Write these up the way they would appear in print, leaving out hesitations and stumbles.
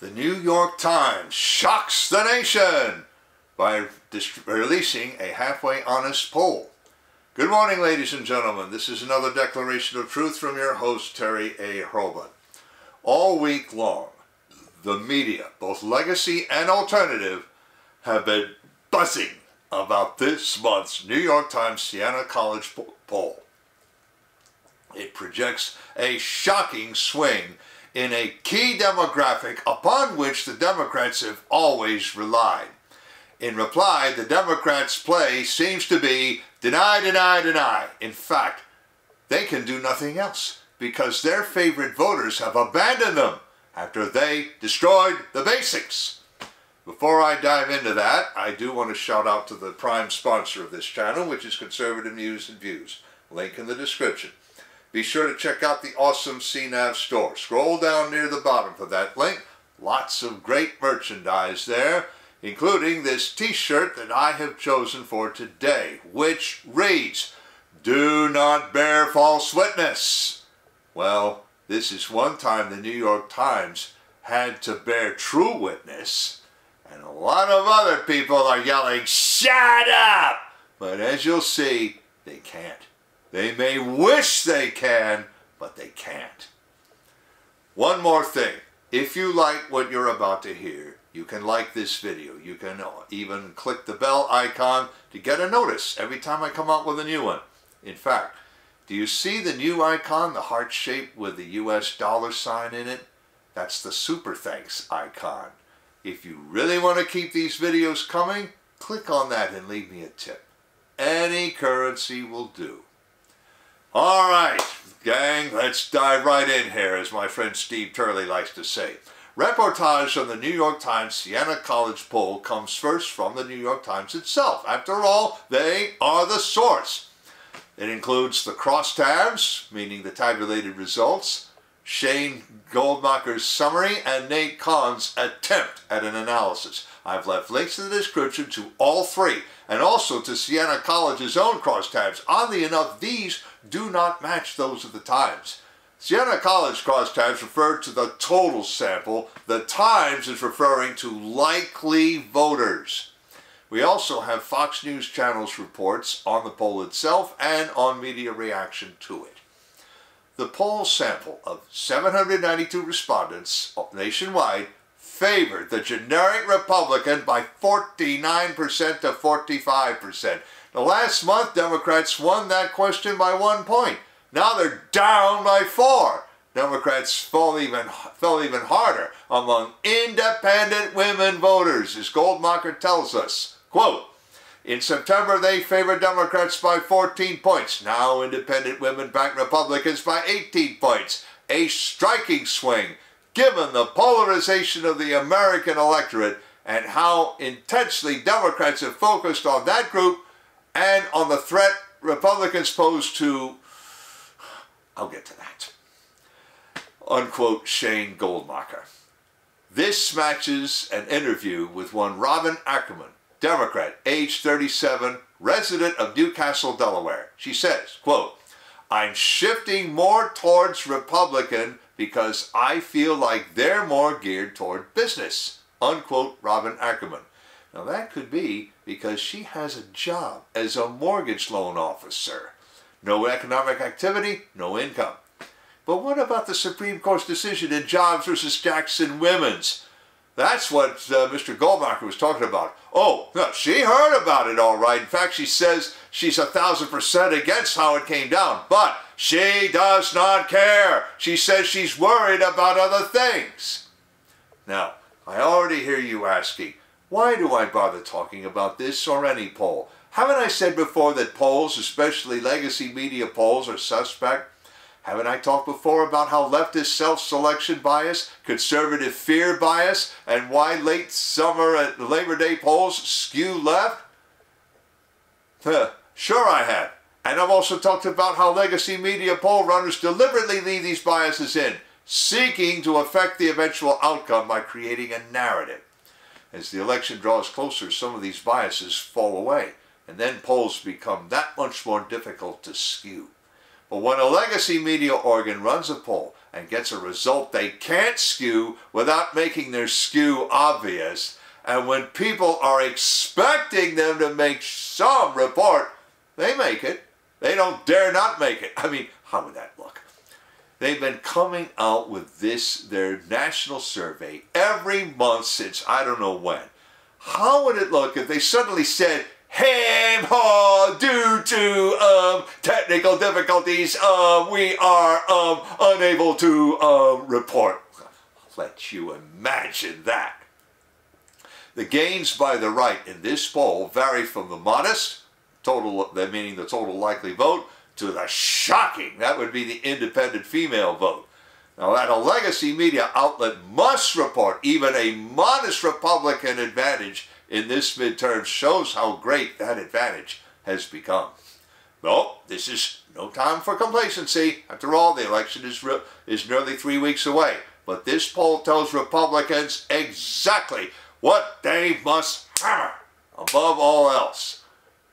The New York Times shocks the nation by releasing a halfway honest poll. Good morning, ladies and gentlemen. This is another declaration of truth from your host, Terry A. Hurlbut. All week long, the media, both legacy and alternative, have been buzzing about this month's New York Times-Siena College poll. It projects a shocking swing in a key demographic upon which the Democrats have always relied. In reply, the Democrats' play seems to be deny, deny, deny. In fact, they can do nothing else because their favorite voters have abandoned them after they destroyed the basics. Before I dive into that, I do want to shout out to the prime sponsor of this channel, which is Conservative News and Views. Link in the description. Be sure to check out the awesome CNAV Store. Scroll down near the bottom for that link. Lots of great merchandise there, including this t-shirt that I have chosen for today, which reads, "Do not bear false witness." Well, this is one time the New York Times had to bear true witness, and a lot of other people are yelling, "Shut up!" But as you'll see, they can't. They may wish they can, but they can't. One more thing. If you like what you're about to hear, you can like this video. You can even click the bell icon to get a notice every time I come out with a new one. In fact, do you see the new icon, the heart shape with the US dollar sign in it? That's the super thanks icon. If you really want to keep these videos coming, click on that and leave me a tip. Any currency will do. All right, gang, let's dive right in here, as my friend Steve Turley likes to say. Reportage on the New York Times-Siena College poll comes first from the New York Times itself. After all, they are the source. It includes the crosstabs, meaning the tabulated results, Shane Goldmacher's summary, and Nate Cohn's attempt at an analysis. I've left links in the description to all three, and also to Siena College's own crosstabs. Oddly enough, these do not match those of the Times. Siena College crosstabs refer to the total sample. The Times is referring to likely voters. We also have Fox News Channel's reports on the poll itself and on media reaction to it. The poll sample of 792 respondents nationwide favored the generic Republican by 49% to 45%. Now, last month, Democrats won that question by 1 point. Now they're down by 4. Democrats fell even harder among independent women voters, as Goldmacher tells us. Quote, "In September, they favored Democrats by 14 points. Now independent women back Republicans by 18 points. A striking swing, given the polarization of the American electorate and how intensely Democrats have focused on that group and on the threat Republicans pose to," I'll get to that, unquote, Shane Goldmacher. This matches an interview with one Robin Ackerman, Democrat, age 37, resident of Newcastle, Delaware. She says, quote, "I'm shifting more towards Republican because I feel like they're more geared toward business," unquote, Robin Ackerman. Now that could be because she has a job as a mortgage loan officer. No economic activity, no income. But what about the Supreme Court's decision in Jobs versus Jackson Women's? That's what Mr. Goldmacher was talking about. Oh, no, she heard about it all right. In fact, she says she's 1,000% against how it came down. But she does not care. She says she's worried about other things. Now, I already hear you asking, why do I bother talking about this or any poll? Haven't I said before that polls, especially legacy media polls, are suspect? Haven't I talked before about how leftist self-selection bias, conservative fear bias, and why late summer and Labor Day polls skew left? Sure I have. And I've also talked about how legacy media poll runners deliberately leave these biases in, seeking to affect the eventual outcome by creating a narrative. As the election draws closer, some of these biases fall away, and then polls become that much more difficult to skew. But when a legacy media organ runs a poll and gets a result they can't skew without making their skew obvious. And when people are expecting them to make some report, they make it. They don't dare not make it. I mean, how would that look? They've been coming out with this, their national survey, every month since I don't know when. How would it look if they suddenly said, "Ham-haw, due to technical difficulties, we are unable to report"? Let you imagine that. The gains by the right in this poll vary from the modest, total, meaning the total likely vote, to the shocking, that would be the independent female vote. Now that a legacy media outlet must report even a modest Republican advantage in this midterm shows how great that advantage has become. Though this is no time for complacency. After all, the election is nearly 3 weeks away. But this poll tells Republicans exactly what they must hammer above all else.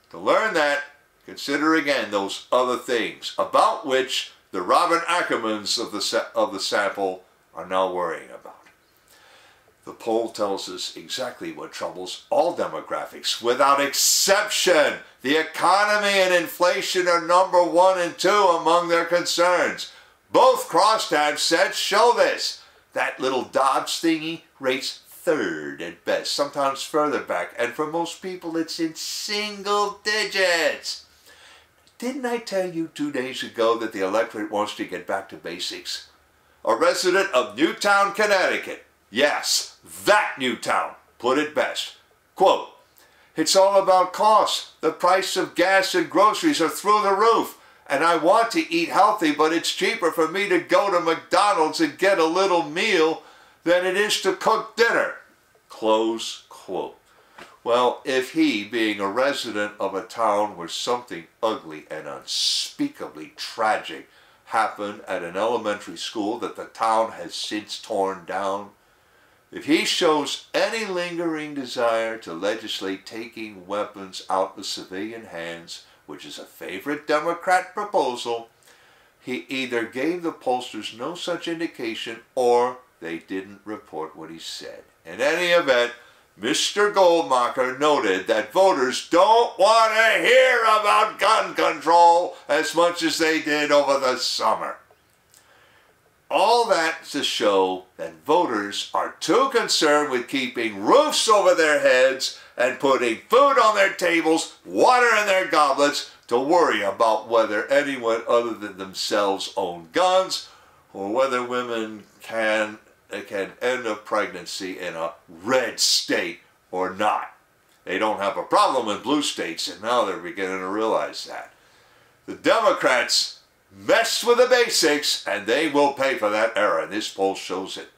To learn that, consider again those other things about which the Robin Ackermans of the sample are now worrying about. The poll tells us exactly what troubles all demographics, without exception. The economy and inflation are number 1 and 2 among their concerns. Both crosstabs sets show this. That little Dodge thingy rates 3rd at best, sometimes further back, and for most people it's in single digits. Didn't I tell you 2 days ago that the electorate wants to get back to basics? A resident of Newtown, Connecticut, yes, that Newtown, put it best. Quote, "It's all about cost. The price of gas and groceries are through the roof. And I want to eat healthy, but it's cheaper for me to go to McDonald's and get a little meal than it is to cook dinner." Close quote. Well, if he, being a resident of a town where something ugly and unspeakably tragic happened at an elementary school that the town has since torn down, if he shows any lingering desire to legislate taking weapons out of civilian hands, which is a favorite Democrat proposal, he either gave the pollsters no such indication or they didn't report what he said. In any event, Mr. Goldmacher noted that voters don't want to hear about gun control as much as they did over the summer. All that to show that voters are too concerned with keeping roofs over their heads and putting food on their tables, water in their goblets, to worry about whether anyone other than themselves own guns or whether women can end a pregnancy in a red state or not. They don't have a problem in blue states, and now they're beginning to realize that. The Democrats mess with the basics, and they will pay for that error, and this poll shows it.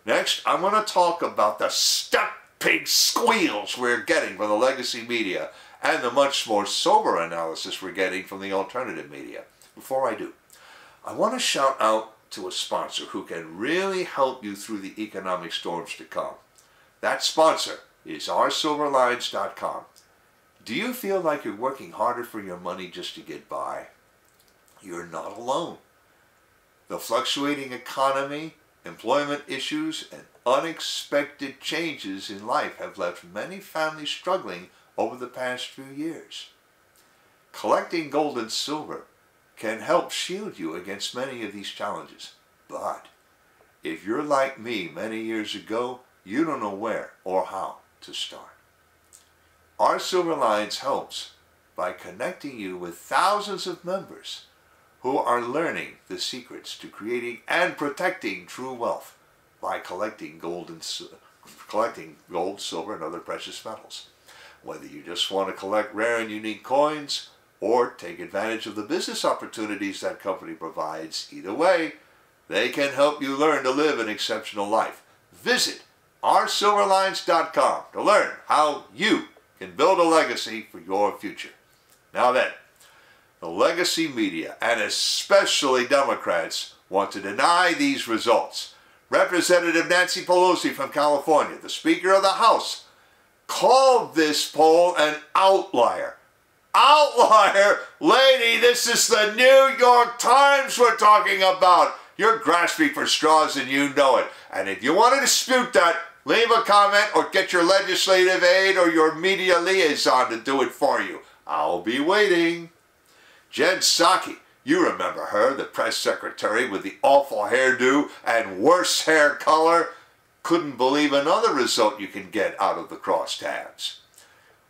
Next, I'm going to talk about the stuck pig squeals we're getting from the legacy media and the much more sober analysis we're getting from the alternative media. Before I do, I want to shout out to a sponsor who can really help you through the economic storms to come. That sponsor is oursilverlines.com. Do you feel like you're working harder for your money just to get by? You're not alone. The fluctuating economy, employment issues, and unexpected changes in life have left many families struggling over the past few years. Collecting gold and silver can help shield you against many of these challenges. But if you're like me many years ago, you don't know where or how to start. Our Silver Lines helps by connecting you with thousands of members who are learning the secrets to creating and protecting true wealth by collecting gold, silver, and other precious metals. Whether you just want to collect rare and unique coins or take advantage of the business opportunities that company provides, either way, they can help you learn to live an exceptional life. Visit oursilverlines.com to learn how you can build a legacy for your future. Now then, the legacy media, and especially Democrats, want to deny these results. Representative Nancy Pelosi from California, the Speaker of the House, called this poll an outlier. Outlier? Lady, this is the New York Times we're talking about. You're grasping for straws and you know it. And if you want to dispute that, leave a comment or get your legislative aide or your media liaison to do it for you. I'll be waiting. Jen Psaki, you remember her, the press secretary with the awful hairdo and worse hair color. Couldn't believe another result you can get out of the crosstabs.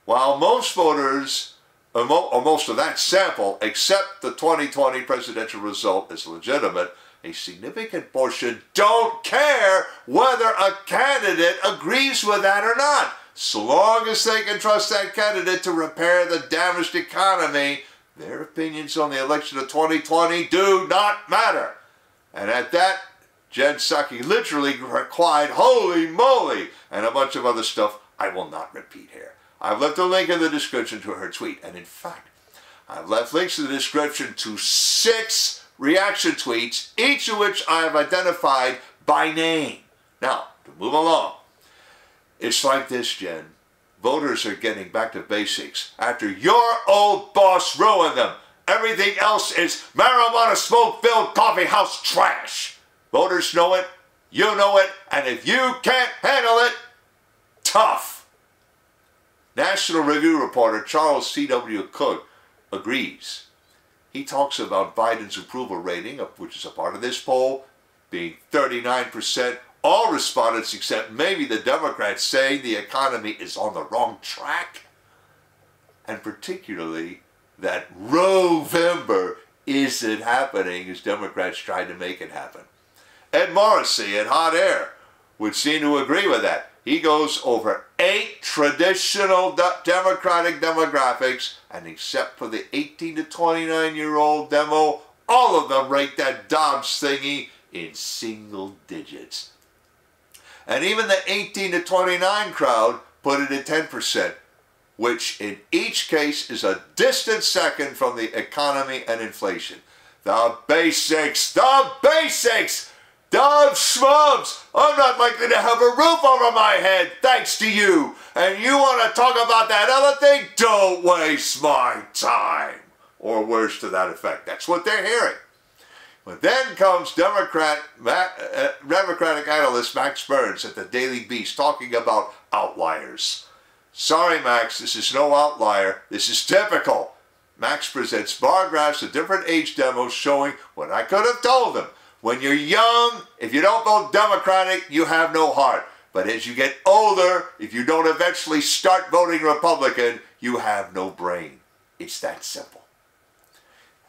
While most voters, or most of that sample, accept the 2020 presidential result as legitimate, a significant portion don't care whether a candidate agrees with that or not, so long as they can trust that candidate to repair the damaged economy. Their opinions on the election of 2020 do not matter. And at that, Jen Psaki literally replied, "Holy moly," and a bunch of other stuff I will not repeat here. I've left a link in the description to her tweet, and in fact, I've left links in the description to 6 reaction tweets, each of which I have identified by name. Now, to move along, it's like this, Jen. Voters are getting back to basics after your old boss ruined them. Everything else is marijuana smoke-filled coffee house trash. Voters know it, you know it, and if you can't handle it, tough. National Review reporter Charles C.W. Cooke agrees. He talks about Biden's approval rating, which is a part of this poll, being 39%. All respondents except maybe the Democrats saying the economy is on the wrong track. And particularly that Roe-vember isn't happening as Democrats tried to make it happen. Ed Morrissey at Hot Air would seem to agree with that. He goes over 8 traditional Democratic demographics, and except for the 18 to 29-year-old demo, all of them rate that Dobbs thingy in single digits. And even the 18 to 29 crowd put it at 10%, which in each case is a distant second from the economy and inflation. The basics, the basics! Dumb schmubs! I'm not likely to have a roof over my head, thanks to you. And you want to talk about that other thing? Don't waste my time. Or words to that effect. That's what they're hearing. But then comes Democratic analyst Max Burns at the Daily Beast talking about outliers. Sorry, Max, this is no outlier. This is typical. Max presents bar graphs of different age demos showing what I could have told them. When you're young, if you don't vote Democratic, you have no heart. But as you get older, if you don't eventually start voting Republican, you have no brain. It's that simple.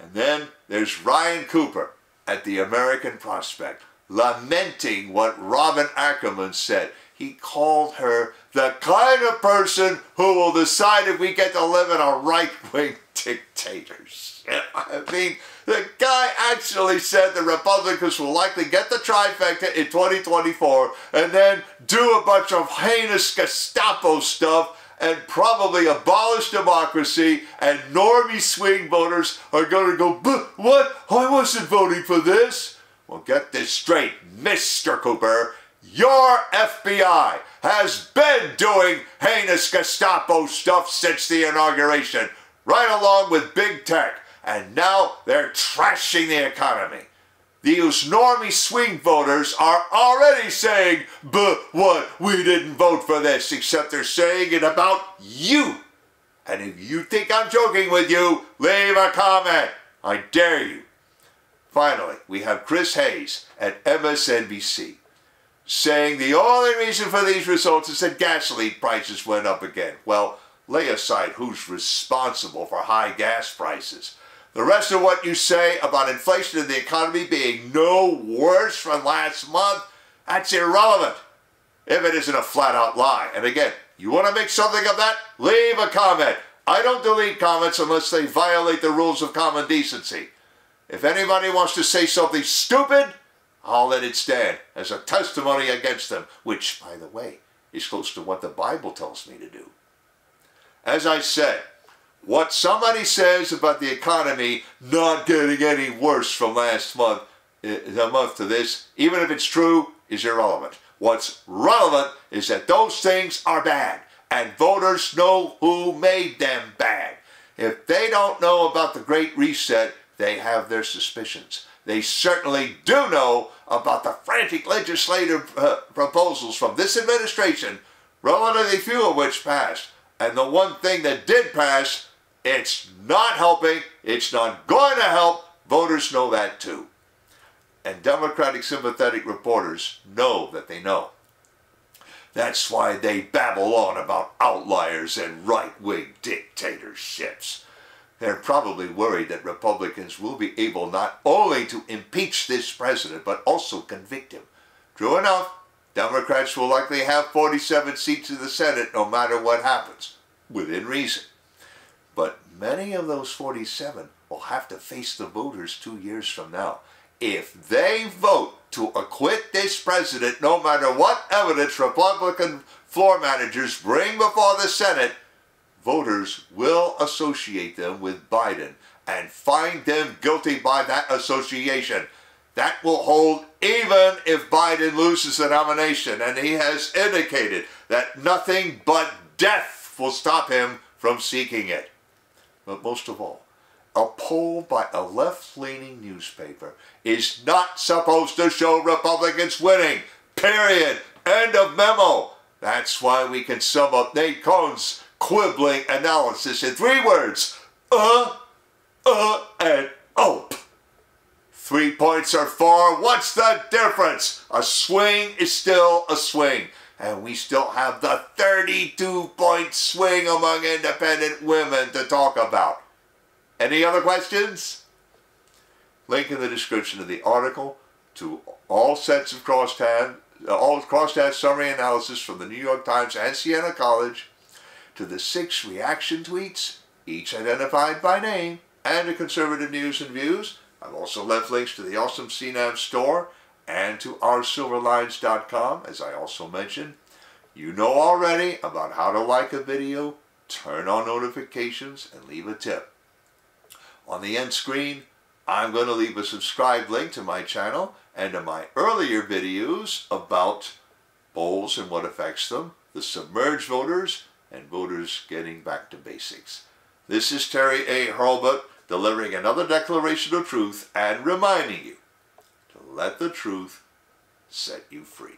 And then there's Ryan Cooper at the American Prospect, lamenting what Robin Ackerman said. He called her the kind of person who will decide if we get to live in a right-wing dictatorship. I mean, the guy actually said the Republicans will likely get the trifecta in 2024 and then do a bunch of heinous Gestapo stuff and probably abolish democracy, and normie swing voters are going to go, "But what? I wasn't voting for this." Well, get this straight, Mr. Cooper. Your FBI has been doing heinous Gestapo stuff since the inauguration, right along with big tech, and now they're trashing the economy. These normie swing voters are already saying, "But what? We didn't vote for this," except they're saying it about you. And if you think I'm joking with you, leave a comment. I dare you. Finally, we have Chris Hayes at MSNBC saying the only reason for these results is that gasoline prices went up again. Well, lay aside who's responsible for high gas prices. The rest of what you say about inflation and the economy being no worse from last month, that's irrelevant, if it isn't a flat-out lie. And again, you want to make something of that? Leave a comment. I don't delete comments unless they violate the rules of common decency. If anybody wants to say something stupid, I'll let it stand as a testimony against them, which, by the way, is close to what the Bible tells me to do. As I said, what somebody says about the economy not getting any worse from last month, the month to this, even if it's true, is irrelevant. What's relevant is that those things are bad, and voters know who made them bad. If they don't know about the Great Reset, they have their suspicions. they certainly do know about the frantic legislative proposals from this administration, relatively few of which passed. And the one thing that did pass, it's not helping, it's not going to help. Voters know that too. And Democratic sympathetic reporters know that they know. That's why they babble on about outliers and right-wing dictatorships. They're probably worried that Republicans will be able not only to impeach this president, but also convict him. True enough, Democrats will likely have 47 seats in the Senate no matter what happens, within reason. But many of those 47 will have to face the voters 2 years from now. If they vote to acquit this president, no matter what evidence Republican floor managers bring before the Senate, voters will associate them with Biden and find them guilty by that association. That will hold even if Biden loses the nomination, and he has indicated that nothing but death will stop him from seeking it. But most of all, a poll by a left-leaning newspaper is not supposed to show Republicans winning. Period. End of memo. That's why we can sum up Nate Cohn's quibbling analysis in 3 words. And ope. 3 points or 4. What's the difference? A swing is still a swing. And we still have the 32-point swing among independent women to talk about. Any other questions? Link in the description of the article to all sets of crosstabs summary analysis from the New York Times-Siena College, to the 6 reaction tweets, each identified by name, and to conservative news and views. I've also left links to the awesome CNAV Store and to oursilverlines.com, as I also mentioned. You know already about how to like a video, turn on notifications, and leave a tip. On the end screen, I'm going to leave a subscribe link to my channel and to my earlier videos about polls and what affects them, the submerged voters, and voters getting back to basics. This is Terry A. Hurlbut delivering another declaration of truth and reminding you to let the truth set you free.